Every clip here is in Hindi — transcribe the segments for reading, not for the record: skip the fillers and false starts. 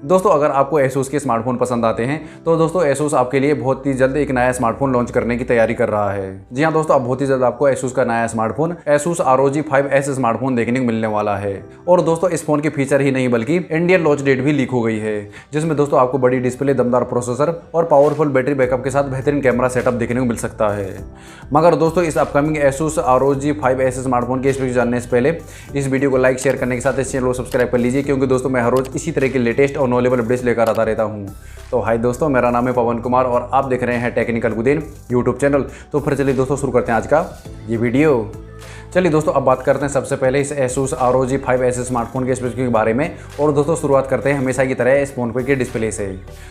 दोस्तों अगर आपको Asus के स्मार्टफोन पसंद आते हैं तो दोस्तों Asus आपके लिए बहुत ही जल्द एक नया स्मार्टफोन लॉन्च करने की तैयारी कर रहा है। जी हाँ दोस्तों, अब बहुत ही जल्द आपको Asus का नया smartphone Asus ROG 5S smartphone देखने को मिलने वाला है। और दोस्तों इस फोन की फीचर ही नहीं बल्कि इंडियन लॉन्च डेट भी लीक हो गई है, जिसमें दोस्तों आपको बड़ी डिस्प्ले, दमदार प्रोसेसर और पावरफुल बैटरी बैकअप के साथ बेहतरीन कैमरा सेटअप देखने को मिल सकता है। मगर दोस्तों इस upcoming Asus ROG 5S smartphone के स्पेक्स जानने से पहले इस वीडियो को लाइक शेयर करने के साथ इस चैनल को सब्सक्राइब कर लीजिए, क्योंकि दोस्तों मैं हर रोज इसी तरह के लेटेस्ट और नॉलेबल अपडेट्स लेकर आता रहता हूं। तो हाय दोस्तों, मेरा नाम है पवन कुमार और आप देख रहे हैं टेक्निकल गुदेन यूट्यूब चैनल। तो फिर चलिए दोस्तों शुरू करते हैं आज का ये वीडियो। चलिए दोस्तों अब बात करते हैं सबसे पहले इस Asus ROG 5S स्मार्टफोन के स्पेसिफिकेशन के बारे में। और दोस्तों शुरुआत करते हैं हमेशा की तरह इस फोन पे के डिस्प्ले से।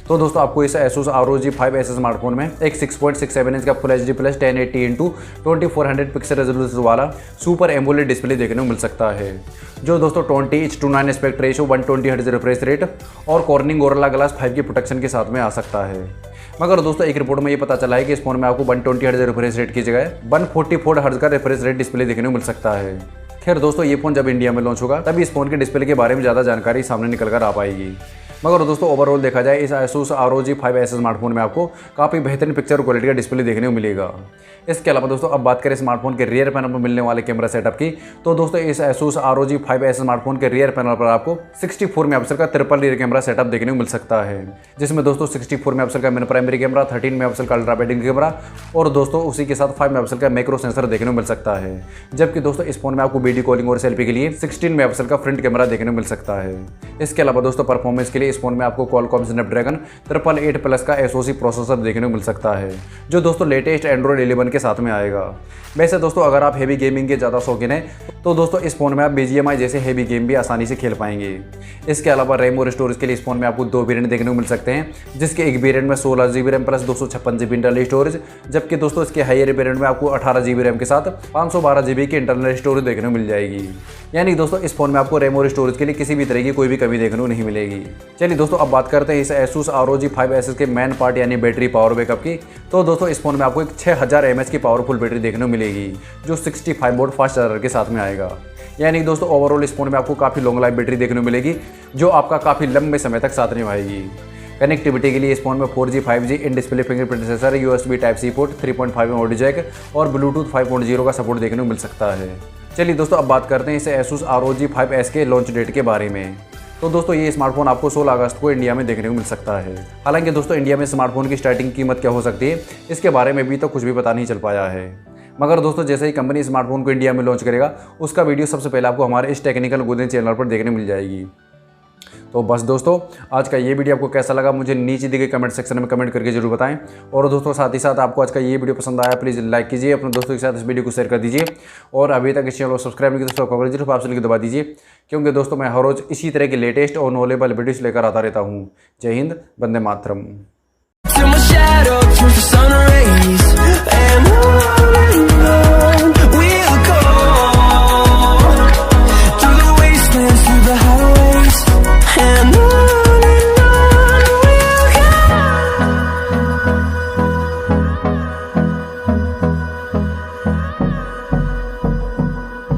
तो दोस्तों आपको इस Asus ROG 5S स्मार्टफोन में एक 6.67 इंच का full HD plus 1080x2400 pixel resolution वाला सुपर एमोलेड डिस्प्ले देखने को मिल सकता है, जो दोस्तों 20:9 aspect ratio, 120 hertz refresh rate और कॉर्निंग गोरिल्ला ग्लास 5 की प्रोटेक्शन के साथ में आ सकता है। मगर दोस्तों एक रिपोर्ट में ये पता चला है कि इस फोन में आपको 120 हर्ट्ज रिफ्रेश रेट की जगह 144 हर्ट्ज का रिफ्रेश रेट डिस्प्ले देखने को मिल सकता है। खैर दोस्तों ये फोन जब इंडिया में लॉन्च होगा तभी इस फोन के डिस्प्ले के बारे में ज़्यादा जानकारी सामने निकल कर आ पाएगी। मगर दोस्तों ओवरऑल देखा जाए इस Asus ROG 5S स्मार्टफोन में आपको काफ़ी बेहतरीन पिक्चर क्वालिटी का डिस्प्ले देखने को मिलेगा। इसके अलावा दोस्तों अब बात करें स्मार्टफोन के रियर पैनल पर मिलने वाले कैमरा सेटअप की, तो दोस्तों इस Asus ROG 5S स्मार्टफोन के रियर पैनल पर आपको 64 मेगापिक्सल का ट्रिपल रियर कैमरा सेटअप देखने को मिल सकता है, जिसमें दोस्तों 64 मेगापिक्सल का मेन प्राइमरी कैमरा, 13 मेगापिक्सल का अल्ट्रा वाइड कैमरा और दोस्तों उसी के साथ 5 मेगापिक्सल का मैक्रो सेंसर देखने को मिल सकता है। जबकि दोस्तों इस फोन में आपको वीडियो कॉलिंग और सेल्फी के लिए 16 मेगापिक्सल का फ्रंट कैमरा देखने को मिल सकता है। इसके अलावा दोस्तों परफॉर्मेंस के लिए इस फोन में आपको Qualcomm Snapdragon 888 प्लस का SoC प्रोसेसर देखने को मिल सकता है, जो दोस्तों लेटेस्ट Android 11 के साथ में आएगा। वैसे दोस्तों अगर आप हेवी गेमिंग के ज़्यादा शौकीन हैं तो दोस्तों इस फोन में आप BGMI जैसे हेवी गेम भी आसानी से खेल पाएंगे। इसके अलावा रैम और स्टोरेज के लिए इस फोन में आपको 2 वेरिएंट देखने को मिल सकते हैं, जिसके एक वेरिएंट में 16 GB RAM plus 256 GB internal storage, जबकि दोस्तों इसके हायर वेरिएंट में आपको 18 GB रैम के साथ 512 GB की इंटरनल स्टोरेज देखने को मिल जाएगी। यानी दोस्तों इस फोन में आपको रैम और स्टोरेज के लिए किसी भी तरह की कोई भी कमी देखने को नहीं मिलेगी। चलिए दोस्तों अब बात करते हैं इस Asus ROG 5S के मेन पार्ट यानी बैटरी पावर बैकअप की। तो दोस्तों इस फोन में आपको एक 6000 mAh की पावरफुल बैटरी देखने को मिलेगी, जो 65 वोल्ट फास्ट चार्जर के साथ में आएगा। यानी दोस्तों ओवरऑल इस फोन में आपको काफ़ी लॉन्ग लाइफ बैटरी देखने को मिलेगी, जो आपका काफ़ी लंबे समय तक साथ निभाएगी। कनेक्टिविटी के लिए इस फोन में 4G 5G in display fingerprint sensor, USB Type-C port, 3.5 audio jack और ब्लूटूथ 5.0 का सपोर्ट देखने को मिल सकता है। चलिए दोस्तों अब बात करते हैं इस Asus ROG 5S के लॉन्च डेट के बारे में। तो दोस्तों ये स्मार्टफोन आपको 16 अगस्त को इंडिया में देखने को मिल सकता है। हालांकि दोस्तों इंडिया में स्मार्टफोन की स्टार्टिंग कीमत क्या हो सकती है इसके बारे में भी तो कुछ भी पता नहीं चल पाया है। मगर दोस्तों जैसे ही कंपनी स्मार्टफोन को इंडिया में लॉन्च करेगा उसका वीडियो सबसे पहले आपको हमारे इस टेक्निकल गुदेन चैनल पर देखने मिल जाएगी। तो बस दोस्तों आज का ये वीडियो आपको कैसा लगा मुझे नीचे दिए गए कमेंट सेक्शन में कमेंट करके जरूर बताएं। और दोस्तों साथ ही साथ आपको आज का ये वीडियो पसंद आया प्लीज़ लाइक कीजिए, अपने दोस्तों के साथ इस वीडियो को शेयर कर दीजिए और अभी तक इस चैनल को सब्सक्राइब नहीं किया तो जरूर आपसे दबा दीजिए, क्योंकि दोस्तों मैं हर रोज़ इसी तरह के लेटेस्ट और नॉलेबल वीडियोस लेकर आता रहता हूँ। जय हिंद, वंदे मातरम।